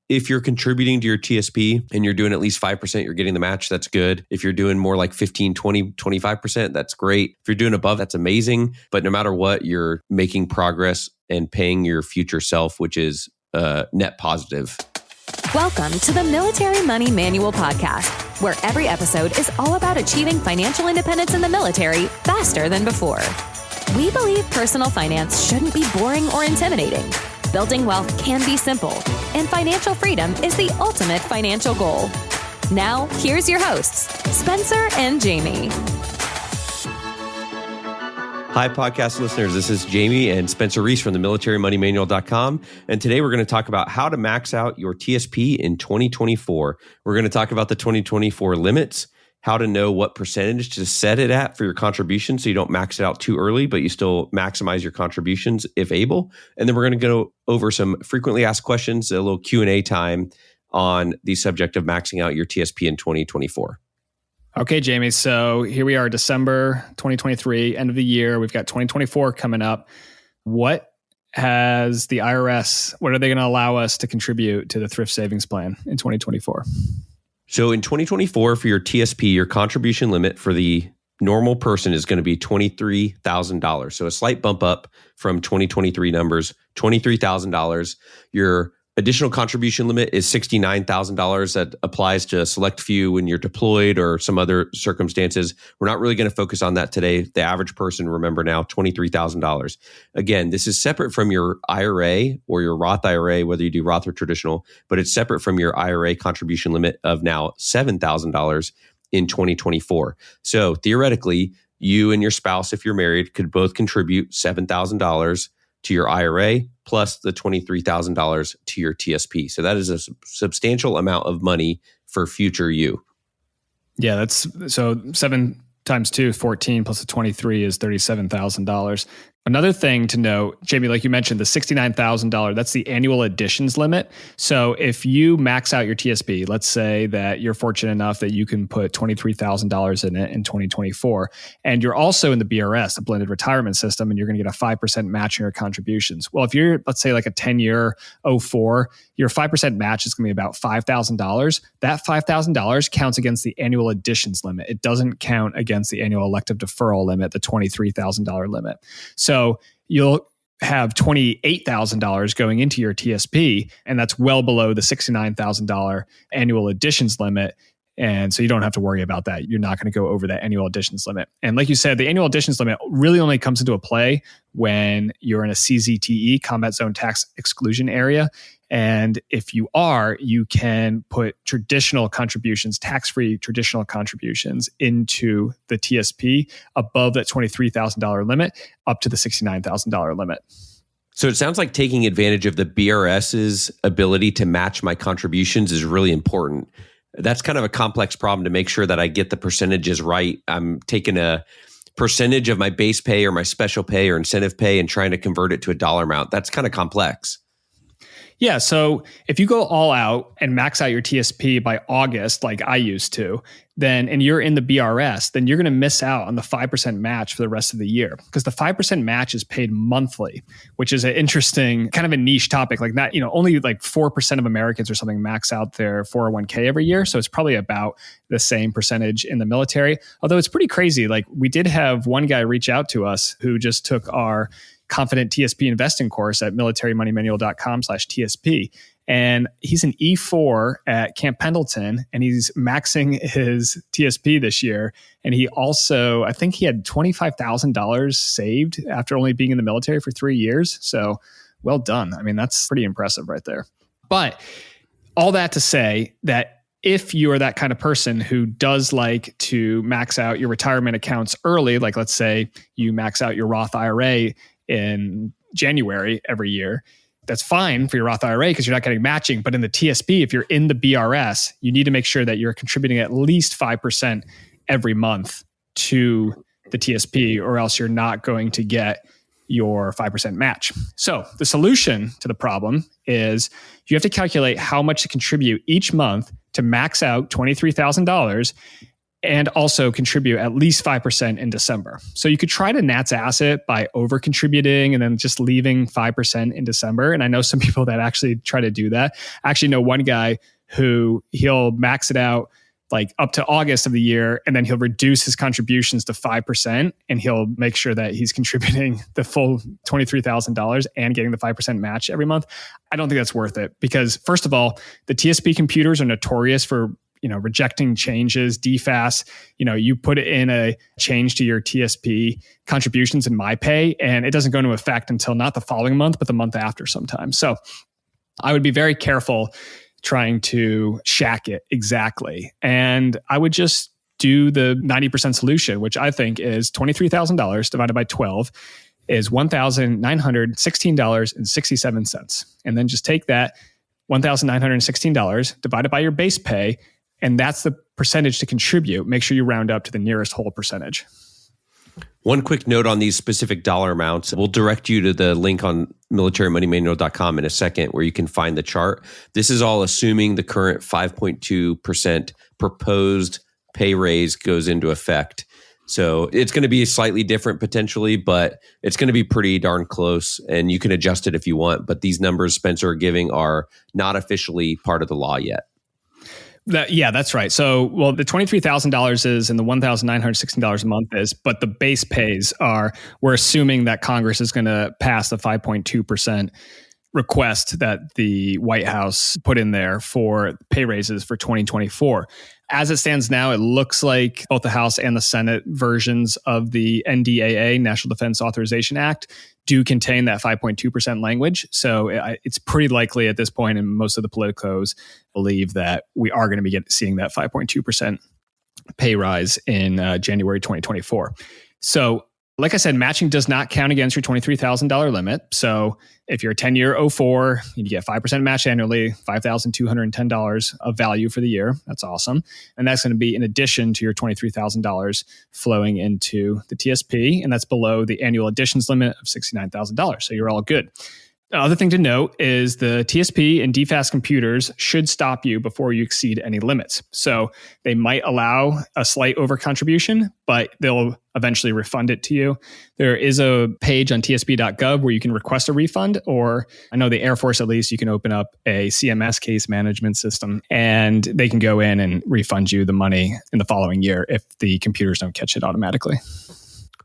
If you're contributing to your TSP and you're doing at least 5%, you're getting the match, that's good. If you're doing more like 15, 20, 25%, that's great. If you're doing above, that's amazing. But no matter what, you're making progress and paying your future self, which is net positive. Welcome to the Military Money Manual Podcast, where every episode is all about achieving financial independence in the military faster than before. We believe personal finance shouldn't be boring or intimidating. Building wealth can be simple, and financial freedom is the ultimate financial goal. Now, here's your hosts, Spencer and Jamie. Hi, podcast listeners. This is Jamie and Spencer Reese from the militarymoneymanual.com. And today we're going to talk about how to max out your TSP in 2024. We're going to talk about the 2024 limits, how to know what percentage to set it at for your contribution so you don't max it out too early, but you still maximize your contributions if able. And then we're going to go over some frequently asked questions, a little Q&A time on the subject of maxing out your TSP in 2024. Okay, Jamie. So here we are, December 2023, end of the year. We've got 2024 coming up. What has the IRS, what are they going to allow us to contribute to the thrift savings plan in 2024? So in 2024, for your TSP, your contribution limit for the normal person is going to be $23,000. So a slight bump up from 2023 numbers, $23,000. Your additional contribution limit is $69,000. That applies to a select few when you're deployed or some other circumstances. We're not really going to focus on that today. The average person, remember now, $23,000. Again, this is separate from your IRA or your Roth IRA, whether you do Roth or traditional, but it's separate from your IRA contribution limit of now $7,000 in 2024. So theoretically, you and your spouse, if you're married, could both contribute $7,000 to your IRA plus the $23,000 to your TSP. So that is a substantial amount of money for future you. Yeah, that's so 7 times 2 is 14 plus the 23 is $37,000. Another thing to note, Jamie, like you mentioned, the $69,000, that's the annual additions limit. So if you max out your TSP, let's say that you're fortunate enough that you can put $23,000 in it in 2024, and you're also in the BRS, the blended retirement system, and you're going to get a 5% match in your contributions. Well, if you're, let's say like a 10-year 04, your 5% match is going to be about $5,000. That $5,000 counts against the annual additions limit. It doesn't count against the annual elective deferral limit, the $23,000 limit. So you'll have $28,000 going into your TSP, and that's well below the $69,000 annual additions limit. And so you don't have to worry about that. You're not going to go over that annual additions limit. And like you said, the annual additions limit really only comes into a play when you're in a CZTE, combat zone tax exclusion area. And if you are, you can put traditional contributions, tax-free traditional contributions into the TSP above that $23,000 limit up to the $69,000 limit. So it sounds like taking advantage of the BRS's ability to match my contributions is really important. That's kind of a complex problem to make sure that I get the percentages right. I'm taking a percentage of my base pay or my special pay or incentive pay and trying to convert it to a dollar amount. That's kind of complex. Yeah. So if you go all out and max out your TSP by August, like I used to, then, and you're in the BRS, then you're going to miss out on the 5% match for the rest of the year, because the 5% match is paid monthly, which is an interesting kind of a niche topic. Like that, only like 4% of Americans or something max out their 401k every year. So it's probably about the same percentage in the military. Although it's pretty crazy. Like we did have one guy reach out to us who just took our Confident TSP investing course at militarymoneymanual.com/TSP. And he's an E4 at Camp Pendleton, and he's maxing his TSP this year. And he also, I think he had $25,000 saved after only being in the military for 3 years. So well done. I mean, that's pretty impressive right there. But all that to say that if you are that kind of person who does like to max out your retirement accounts early, like let's say you max out your Roth IRA in January every year, that's fine for your Roth IRA because you're not getting matching. But in the TSP, if you're in the BRS, you need to make sure that you're contributing at least 5% every month to the TSP, or else you're not going to get your 5% match. So the solution to the problem is you have to calculate how much to contribute each month to max out $23,000 and also contribute at least 5% in December. So you could try to Nats ass it by over contributing and then just leaving 5% in December. And I know some people that actually try to do that. I actually know one guy who he'll max it out like up to August of the year, and then he'll reduce his contributions to 5%, and he'll make sure that he's contributing the full $23,000 and getting the 5% match every month. I don't think that's worth it because, first of all, the TSP computers are notorious for rejecting changes, DFAS. You put it in a change to your TSP contributions in MyPay, and it doesn't go into effect until not the following month, but the month after sometimes. So I would be very careful trying to shack it exactly. And I would just do the 90% solution, which I think is $23,000 divided by 12 is $1,916.67. And then just take that $1,916 divided by your base pay, and that's the percentage to contribute. Make sure you round up to the nearest whole percentage. One quick note on these specific dollar amounts. We'll direct you to the link on militarymoneymanual.com in a second where you can find the chart. This is all assuming the current 5.2% proposed pay raise goes into effect. So it's going to be slightly different potentially, but it's going to be pretty darn close, and you can adjust it if you want. But these numbers Spencer are giving are not officially part of the law yet. That's right. So, the $23,000 is and the $1,916 a month is, but the base pays are, we're assuming that Congress is going to pass the 5.2% request that the White House put in there for pay raises for 2024. As it stands now, it looks like both the House and the Senate versions of the NDAA, National Defense Authorization Act, do contain that 5.2% language. So it's pretty likely at this point, and most of the politicos believe that we are going to be seeing that 5.2% pay rise in January 2024. So like I said, matching does not count against your $23,000 limit. So if you're a 10-year 04, you get 5% match annually, $5,210 of value for the year. That's awesome. And that's going to be in addition to your $23,000 flowing into the TSP. And that's below the annual additions limit of $69,000. So you're all good. The other thing to note is the TSP and DFAS computers should stop you before you exceed any limits. So they might allow a slight overcontribution, but they'll eventually refund it to you. There is a page on tsp.gov where you can request a refund, or I know the Air Force, at least, you can open up a CMS case management system and they can go in and refund you the money in the following year if the computers don't catch it automatically.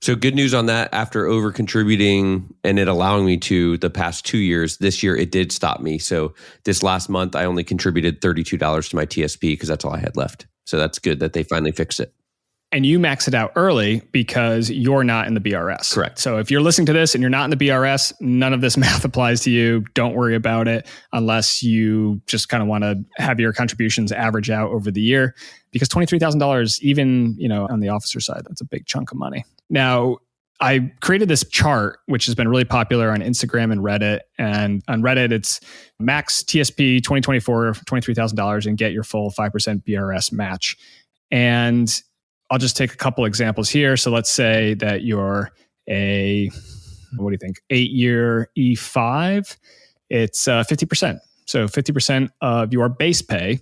So good news on that. After over contributing and it allowing me to the past 2 years, this year it did stop me. So this last month, I only contributed $32 to my TSP because that's all I had left. So that's good that they finally fixed it. And you max it out early because you're not in the BRS. Correct. So if you're listening to this and you're not in the BRS, none of this math applies to you. Don't worry about it unless you just kind of want to have your contributions average out over the year. Because $23,000, even on the officer side, that's a big chunk of money. Now, I created this chart, which has been really popular on Instagram and Reddit. And on Reddit, it's max TSP 2024 for $23,000 and get your full 5% BRS match. And I'll just take a couple examples here. So let's say that you're a, 8-year E5. It's 50%. So 50% of your base pay,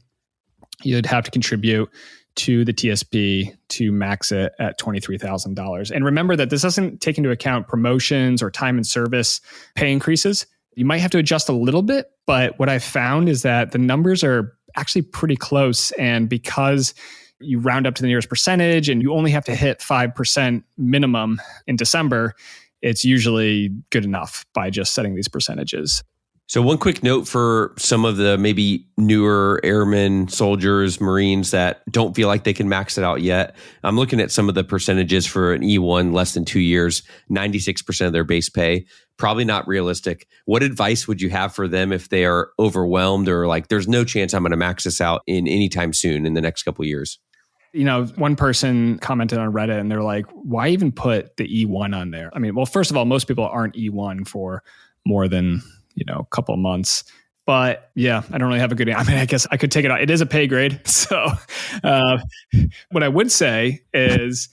you'd have to contribute to the TSP to max it at $23,000. And remember that this doesn't take into account promotions or time and service pay increases. You might have to adjust a little bit, but what I've found is that the numbers are actually pretty close. And because you round up to the nearest percentage and you only have to hit 5% minimum in December, it's usually good enough by just setting these percentages. So one quick note for some of the maybe newer airmen, soldiers, Marines that don't feel like they can max it out yet. I'm looking at some of the percentages for an E1 less than 2 years, 96% of their base pay. Probably not realistic. What advice would you have for them if they are overwhelmed or like, there's no chance I'm going to max this out in any time soon in the next couple of years? One person commented on Reddit and they're like, why even put the E1 on there? I mean, well, first of all, most people aren't E1 for more than a couple of months. But yeah, I don't really have a good, I guess I could take it out. It is a pay grade. So what I would say is,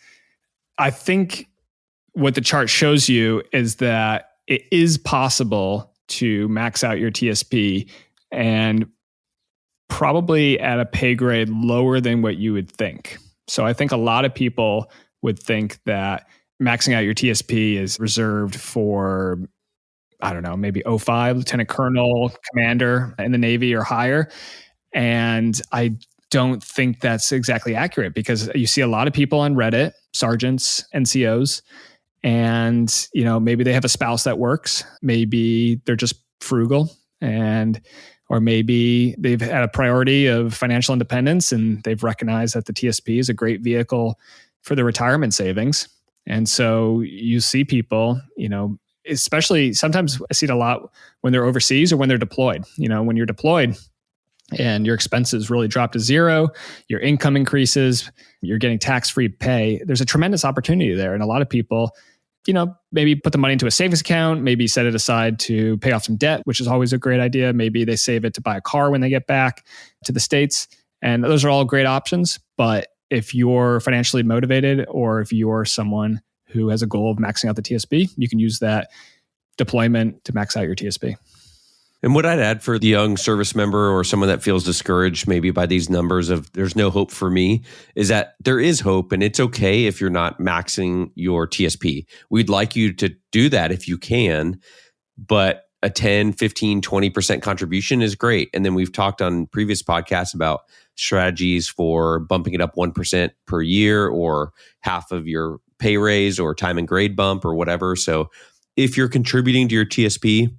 I think what the chart shows you is that it is possible to max out your TSP and probably at a pay grade lower than what you would think. So I think a lot of people would think that maxing out your TSP is reserved for, I don't know, maybe 05, lieutenant colonel, commander in the Navy or higher. And I don't think that's exactly accurate, because you see a lot of people on Reddit, sergeants, NCOs, and maybe they have a spouse that works. Maybe they're just frugal, or maybe they've had a priority of financial independence and they've recognized that the TSP is a great vehicle for their retirement savings. And so you see people, especially sometimes I see it a lot when they're overseas or when they're deployed. When you're deployed and your expenses really drop to zero, your income increases, you're getting tax-free pay, there's a tremendous opportunity there. And a lot of people, maybe put the money into a savings account, maybe set it aside to pay off some debt, which is always a great idea. Maybe they save it to buy a car when they get back to the States. And those are all great options. But if you're financially motivated, or if you're someone who has a goal of maxing out the TSP, you can use that deployment to max out your TSP. And what I'd add for the young service member or someone that feels discouraged maybe by these numbers of there's no hope for me, is that there is hope, and it's okay if you're not maxing your TSP. We'd like you to do that if you can, but a 10, 15, 20% contribution is great. And then we've talked on previous podcasts about strategies for bumping it up 1% per year, or half of your pay raise, or time and grade bump, or whatever. So if you're contributing to your TSP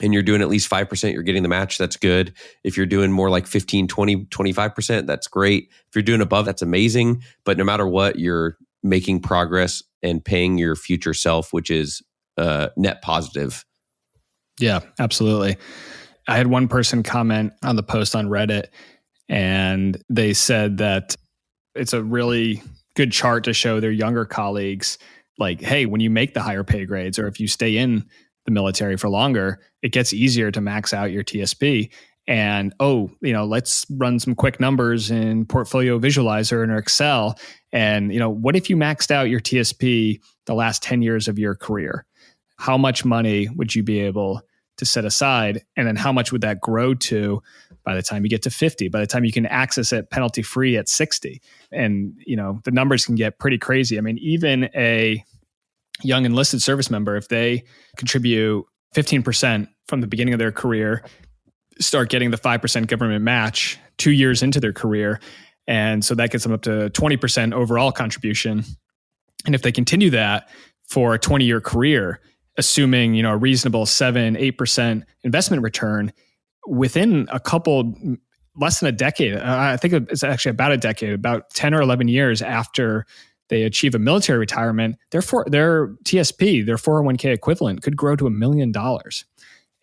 and you're doing at least 5%, you're getting the match, that's good. If you're doing more like 15, 20, 25%, that's great. If you're doing above, that's amazing. But no matter what, you're making progress and paying your future self, which is net positive. Yeah, absolutely. I had one person comment on the post on Reddit, and they said that it's a really good chart to show their younger colleagues, like, hey, when you make the higher pay grades, or if you stay in the military for longer, it gets easier to max out your TSP. And, let's run some quick numbers in Portfolio Visualizer and Excel. And, what if you maxed out your TSP the last 10 years of your career? How much money would you be able to set aside? And then how much would that grow to by the time you get to 50, by the time you can access it penalty free at 60? And, the numbers can get pretty crazy. I mean, even a young enlisted service member, if they contribute 15% from the beginning of their career, start getting the 5% government match 2 years into their career. And so that gets them up to 20% overall contribution. And if they continue that for a 20-year career, assuming, a reasonable 7-8% investment return, within less than a decade, I think it's actually about a decade, about 10 or 11 years after they achieve a military retirement, their TSP, their 401k equivalent, could grow to $1 million.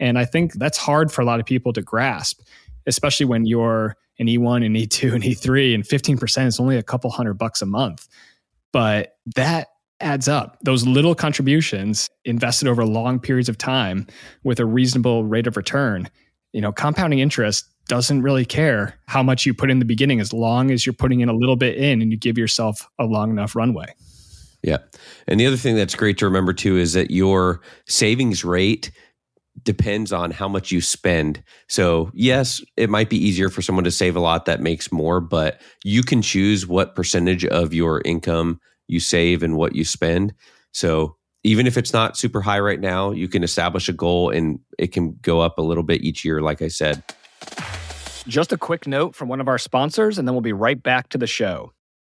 And I think that's hard for a lot of people to grasp, especially when you're an E1 and E2 and E3, and 15% is only a couple $100 a month. But that adds up. Those little contributions invested over long periods of time with a reasonable rate of return, compounding interest doesn't really care how much you put in the beginning, as long as you're putting in a little bit in and you give yourself a long enough runway. Yeah. And the other thing that's great to remember too is that your savings rate depends on how much you spend. So yes, it might be easier for someone to save a lot that makes more, but you can choose what percentage of your income you save and what you spend. So even if it's not super high right now, you can establish a goal and it can go up a little bit each year, like I said. Just a quick note from one of our sponsors, and then we'll be right back to the show.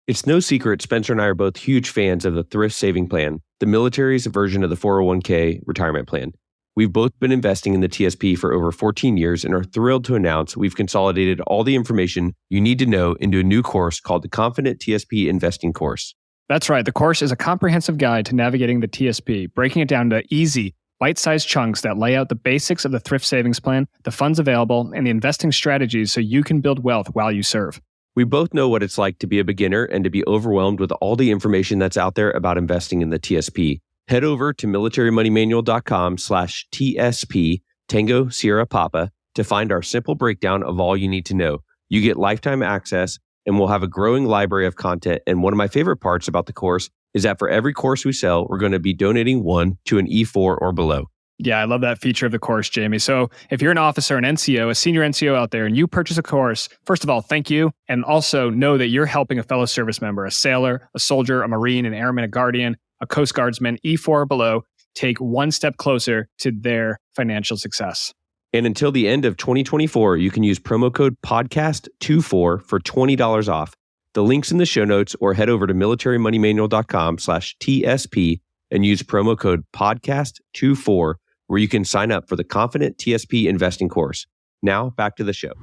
It's no secret Spencer and I are both huge fans of the Thrift Saving Plan, the military's version of the 401k retirement plan. We've both been investing in the TSP for over 14 years and are thrilled to announce we've consolidated all the information you need to know into a new course called the Confident TSP Investing Course. That's right. The course is a comprehensive guide to navigating the TSP, breaking it down to easy, bite-sized chunks that lay out the basics of the thrift savings plan, the funds available, and the investing strategies so you can build wealth while you serve. We both know what it's like to be a beginner and to be overwhelmed with all the information that's out there about investing in the TSP. Head over to militarymoneymanual.com/TSP, Tango Sierra Papa, to find our simple breakdown of all you need to know. You get lifetime access, and we'll have a growing library of content. And one of my favorite parts about the course is that for every course we sell, we're going to be donating one to an E4 or below. Yeah, I love that feature of the course, Jamie. So if you're an officer, an NCO, a senior NCO out there, and you purchase a course, first of all, thank you. And also know that you're helping a fellow service member, a sailor, a soldier, a Marine, an airman, a guardian, a Coast Guardsman, E4 or below, take one step closer to their financial success. And until the end of 2024, you can use promo code podcast24 for $20 off. The link's in the show notes, or head over to militarymoneymanual.com/TSP and use promo code podcast24, where you can sign up for the Confident TSP investing course. Now back to the show.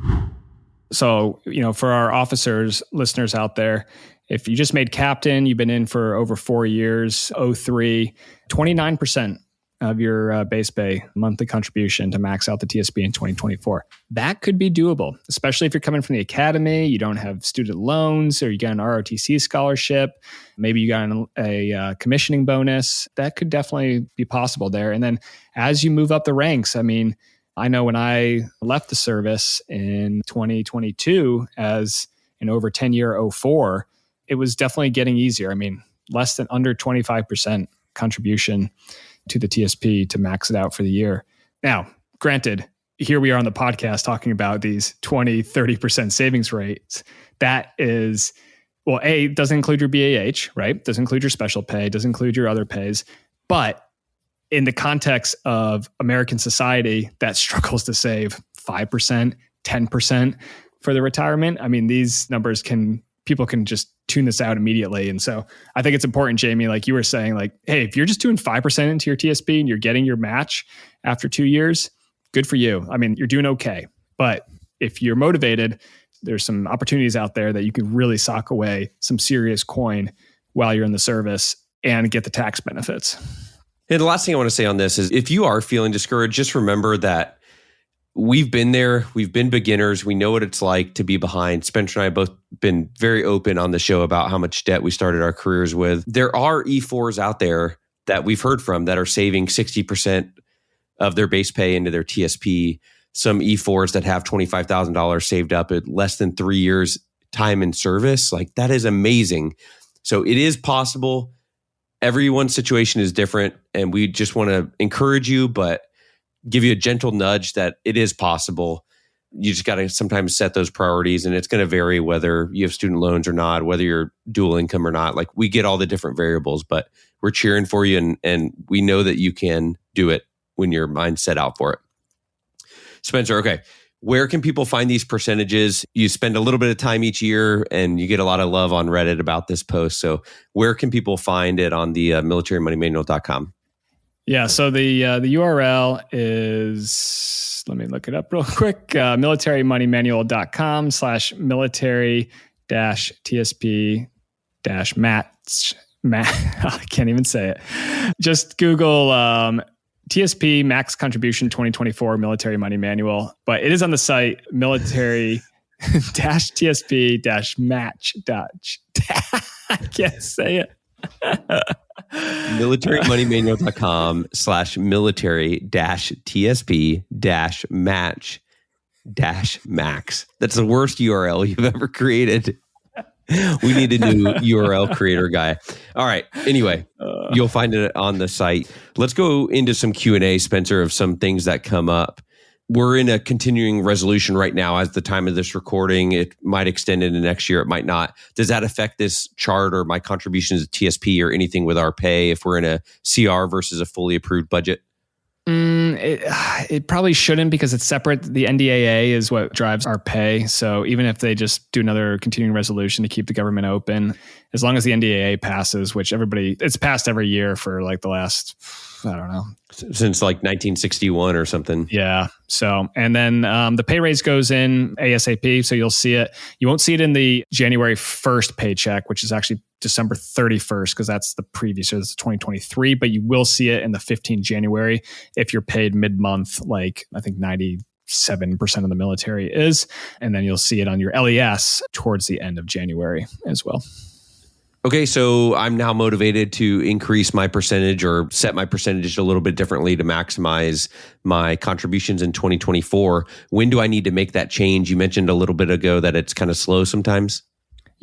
So, for our officers, listeners out there, if you just made captain, you've been in for over 4 years, 03, 29% of your base pay monthly contribution to max out the TSP in 2024. That could be doable, especially if you're coming from the academy, you don't have student loans, or you got an ROTC scholarship, maybe you got a commissioning bonus. That could definitely be possible there. And then as you move up the ranks, I know when I left the service in 2022 as an over 10-year 04, it was definitely getting easier. Less than under 25% contribution to the TSP to max it out for the year. Now, granted, here we are on the podcast talking about these 20, 30% savings rates. That is, well, A, doesn't include your BAH, right? Doesn't include your special pay, doesn't include your other pays. But in the context of American society that struggles to save 5%, 10% for the retirement, these numbers people can just tune this out immediately. And so I think it's important, Jamie, like you were saying, hey, if you're just doing 5% into your TSP and you're getting your match after 2 years, good for you. You're doing okay. But if you're motivated, there's some opportunities out there that you can really sock away some serious coin while you're in the service and get the tax benefits. And the last thing I want to say on this is, if you are feeling discouraged, just remember that we've been there. We've been beginners. We know what it's like to be behind. Spencer and I have both been very open on the show about how much debt we started our careers with. There are E4s out there that we've heard from that are saving 60% of their base pay into their TSP. Some E4s that have $25,000 saved up at less than 3 years time in service. That is amazing. So it is possible. Everyone's situation is different, and we just want to encourage you, but give you a gentle nudge that it is possible. You just got to sometimes set those priorities, and it's going to vary whether you have student loans or not, whether you're dual income or not. We get all the different variables, but we're cheering for you, and we know that you can do it when your mind's set out for it. Spencer, okay, where can people find these percentages? You spend a little bit of time each year, and you get a lot of love on Reddit about this post. So where can people find it on the militarymoneymanual.com? Yeah, so the URL is, let me look it up real quick, military-moneymanual.com/military-TSP-match. I can't even say it. Just Google TSP Max Contribution 2024 Military Money Manual. But it is on the site, military-TSP-match. I can't say it. military-moneymanual.com/military-TSP-match-max. That's the worst URL you've ever created. We need a new URL creator guy. All right. Anyway, you'll find it on the site. Let's go into some Q&A, Spencer, of some things that come up. We're in a continuing resolution right now as the time of this recording. It might extend into next year. It might not. Does that affect this chart or my contributions to TSP or anything with our pay if we're in a CR versus a fully approved budget? It probably shouldn't, because it's separate. The NDAA is what drives our pay. So even if they just do another continuing resolution to keep the government open, as long as the NDAA passes, which it's passed every year for the last, I don't know, since 1961 or something. Yeah. So, and then the pay raise goes in ASAP. So you'll see it. You won't see it in the January 1st paycheck, which is actually December 31st, because that's the previous year. That's 2023. But you will see it in the 15th January if you're paid mid-month, I think 97% of the military is. And then you'll see it on your LES towards the end of January as well. Okay, so I'm now motivated to increase my percentage or set my percentage a little bit differently to maximize my contributions in 2024. When do I need to make that change? You mentioned a little bit ago that it's kind of slow sometimes.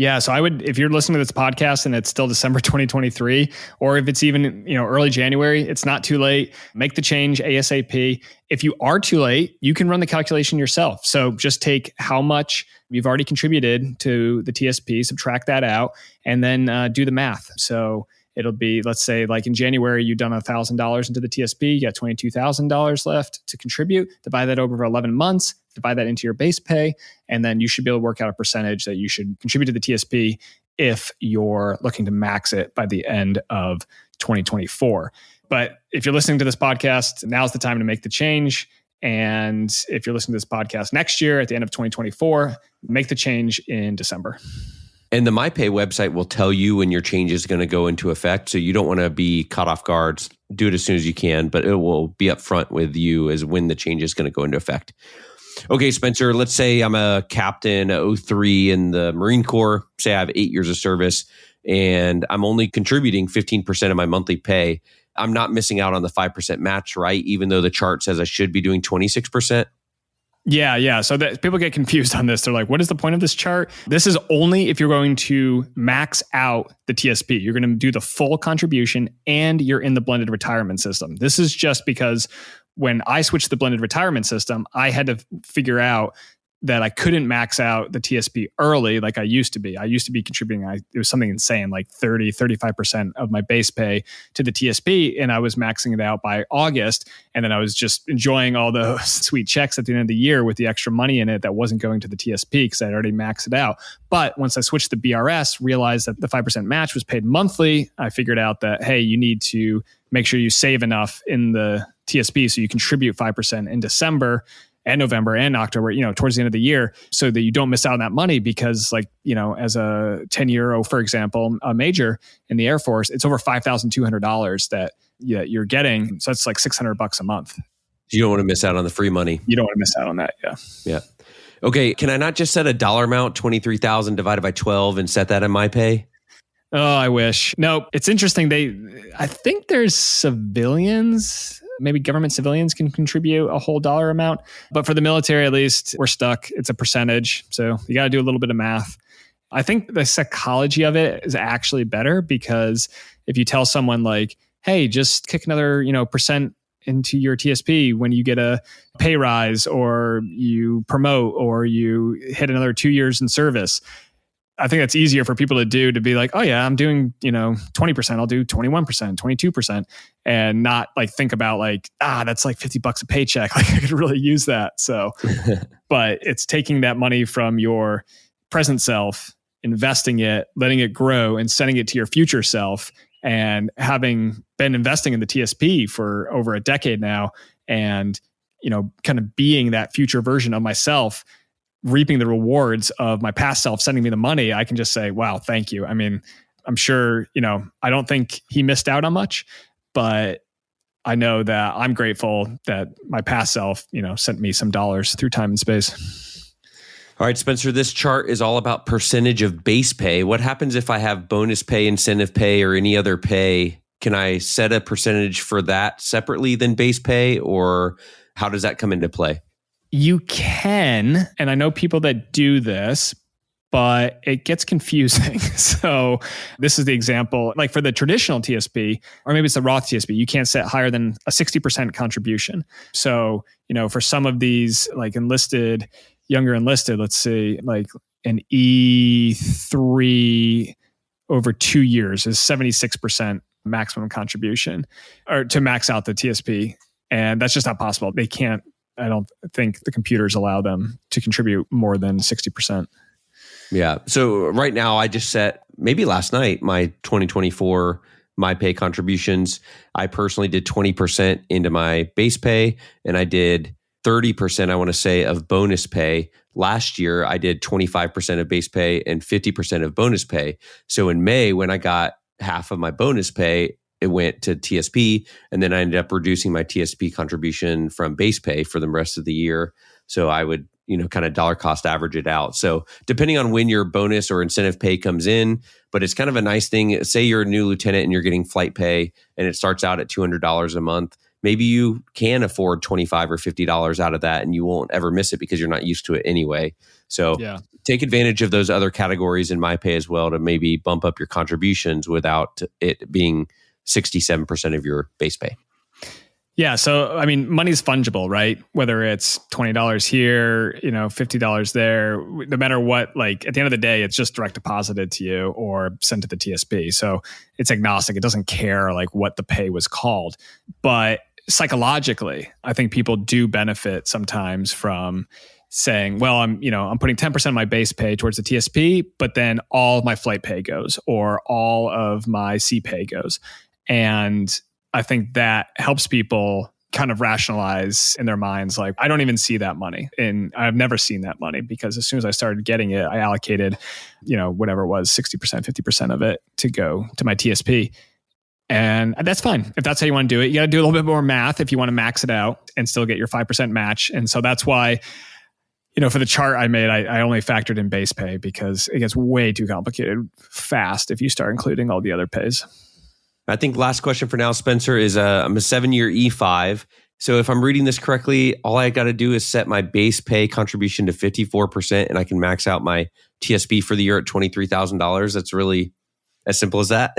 Yeah. So I would, if you're listening to this podcast and it's still December 2023, or if it's even, early January, it's not too late. Make the change ASAP. If you are too late, you can run the calculation yourself. So just take how much you've already contributed to the TSP, subtract that out, and then do the math. So it'll be, let's say like in January, you've done $1,000 into the TSP, you got $22,000 left to contribute, divide that over 11 months, divide that into your base pay, and then you should be able to work out a percentage that you should contribute to the TSP if you're looking to max it by the end of 2024. But if you're listening to this podcast, now's the time to make the change. And if you're listening to this podcast next year at the end of 2024, make the change in December. And the MyPay website will tell you when your change is going to go into effect. So you don't want to be caught off guard. Do it as soon as you can, but it will be upfront with you as when the change is going to go into effect. Okay, Spencer, let's say I'm a captain, 03 in the Marine Corps. Say I have 8 years of service and I'm only contributing 15% of my monthly pay. I'm not missing out on the 5% match, right? Even though the chart says I should be doing 26%. Yeah. So that people get confused on this. They're like, what is the point of this chart? This is only if you're going to max out the TSP. You're going to do the full contribution and you're in the blended retirement system. This is just because when I switched to the blended retirement system, I had to figure out that I couldn't max out the TSP early like I used to be. I used to be contributing, it was something insane, like 35% of my base pay to the TSP, and I was maxing it out by August. And then I was just enjoying all the sweet checks at the end of the year with the extra money in it that wasn't going to the TSP because I'd already maxed it out. But once I switched to BRS, realized that the 5% match was paid monthly, I figured out that, hey, you need to make sure you save enough in the TSP so you contribute 5% in December and November and October, towards the end of the year, so that you don't miss out on that money. Because as a 10-year, for example, a major in the Air Force, it's over $5,200 that you're getting. So it's like $600 a month. You don't want to miss out on the free money. You don't want to miss out on that. Yeah. Yeah. Okay. Can I not just set a dollar amount, 23,000 divided by 12 and set that in MyPay? Oh, I wish. No, it's interesting. I think there's civilians, maybe government civilians can contribute a whole dollar amount. But for the military, at least, we're stuck. It's a percentage. So you got to do a little bit of math. I think the psychology of it is actually better, because if you tell someone like, hey, just kick another, percent into your TSP when you get a pay rise or you promote or you hit another 2 years in service, I think that's easier for people to do, to be like, oh yeah, I'm doing, 20%, I'll do 21%, 22%, and not like think about like, that's like $50 a paycheck. Like I could really use that. So, but it's taking that money from your present self, investing it, letting it grow and sending it to your future self. And having been investing in the TSP for over a decade now, and, kind of being that future version of myself, reaping the rewards of my past self sending me the money, I can just say, wow, thank you. I mean, I'm sure, I don't think he missed out on much, but I know that I'm grateful that my past self, sent me some dollars through time and space. All right, Spencer, this chart is all about percentage of base pay. What happens if I have bonus pay, incentive pay, or any other pay? Can I set a percentage for that separately than base pay, or how does that come into play? You can, and I know people that do this, but it gets confusing. So this is the example, like for the traditional TSP, or maybe it's the Roth TSP, you can't set higher than a 60% contribution. So, for some of these like younger enlisted, let's say like an E3 over 2 years is 76% maximum contribution, or to max out the TSP. And that's just not possible. They can't. I don't think the computers allow them to contribute more than 60%. Yeah. So right now I just set, maybe last night, my 2024 MyPay contributions. I personally did 20% into my base pay, and I did 30%, I want to say, of bonus pay. Last year, I did 25% of base pay and 50% of bonus pay. So in May, when I got half of my bonus pay, it went to TSP, and then I ended up reducing my TSP contribution from base pay for the rest of the year. So I would, kind of dollar cost average it out. So depending on when your bonus or incentive pay comes in, but it's kind of a nice thing. Say you're a new lieutenant and you're getting flight pay and it starts out at $200 a month. Maybe you can afford $25 or $50 out of that, and you won't ever miss it because you're not used to it anyway. So take advantage of those other categories in MyPay as well to maybe bump up your contributions without it being 67% of your base pay. Yeah. So, I mean, money's fungible, right? Whether it's $20 here, $50 there, no matter what, like at the end of the day, it's just direct deposited to you or sent to the TSP. So it's agnostic. It doesn't care like what the pay was called. But psychologically, I think people do benefit sometimes from saying, well, I'm putting 10% of my base pay towards the TSP, but then all of my flight pay goes or all of my C pay goes. And I think that helps people kind of rationalize in their minds, like, I don't even see that money. And I've never seen that money because as soon as I started getting it, I allocated, whatever it was, 60%, 50% of it to go to my TSP. And that's fine. If that's how you want to do it, you got to do a little bit more math if you want to max it out and still get your 5% match. And so that's why, for the chart I made, I only factored in base pay because it gets way too complicated fast if you start including all the other pays. I think last question for now, Spencer, is I'm a 7-year E5. So if I'm reading this correctly, all I got to do is set my base pay contribution to 54% and I can max out my TSP for the year at $23,000. That's really as simple as that.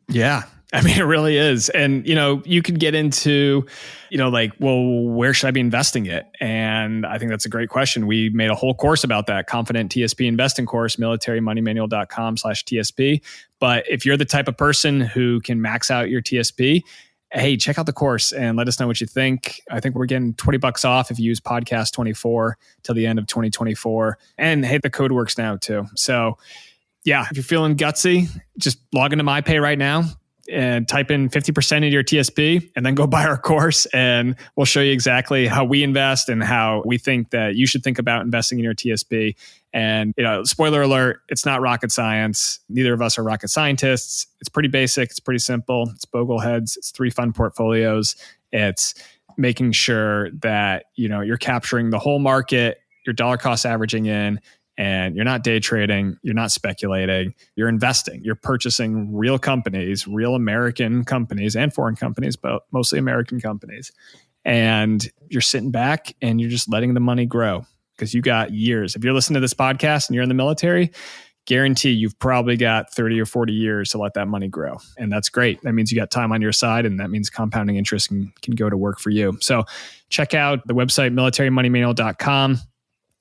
Yeah. I mean, it really is. And, you could get into, where should I be investing it? And I think that's a great question. We made a whole course about that, Confident TSP Investing course, militarymoneymanual.com/TSP. But if you're the type of person who can max out your TSP, hey, check out the course and let us know what you think. I think we're getting $20 off if you use podcast 24 till the end of 2024. And hey, the code works now too. So yeah, if you're feeling gutsy, just log into MyPay right now and type in 50% into your TSP and then go buy our course and we'll show you exactly how we invest and how we think that you should think about investing in your TSP. And, spoiler alert, it's not rocket science. Neither of us are rocket scientists. It's pretty basic. It's pretty simple. It's bogleheads. It's 3 fund portfolios. It's making sure that, you're capturing the whole market, your dollar cost averaging in, and you're not day trading, you're not speculating, you're investing, you're purchasing real companies, real American companies and foreign companies, but mostly American companies. And you're sitting back and you're just letting the money grow because you got years. If you're listening to this podcast and you're in the military, guarantee you've probably got 30 or 40 years to let that money grow. And that's great. That means you got time on your side and that means compounding interest can go to work for you. So check out the website, militarymoneymanual.com.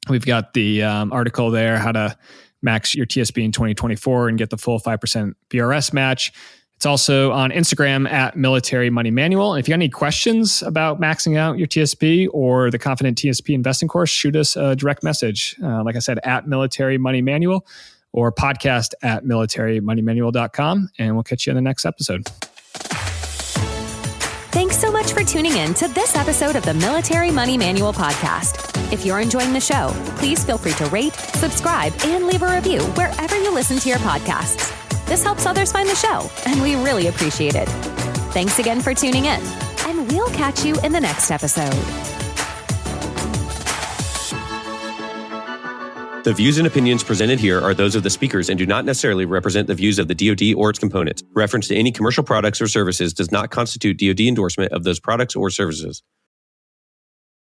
We've got the article there, how to max your TSP in 2024 and get the full 5% BRS match. It's also on Instagram at Military Money Manual. And if you got any questions about maxing out your TSP or the Confident TSP Investing course, shoot us a direct message. Like I said, at Military Money Manual or podcast at militarymoneymanual.com. And we'll catch you in the next episode. Thanks so much for tuning in to this episode of the Military Money Manual podcast. If you're enjoying the show, please feel free to rate, subscribe, and leave a review wherever you listen to your podcasts. This helps others find the show, and we really appreciate it. Thanks again for tuning in, and we'll catch you in the next episode. The views and opinions presented here are those of the speakers and do not necessarily represent the views of the DoD or its components. Reference to any commercial products or services does not constitute DoD endorsement of those products or services.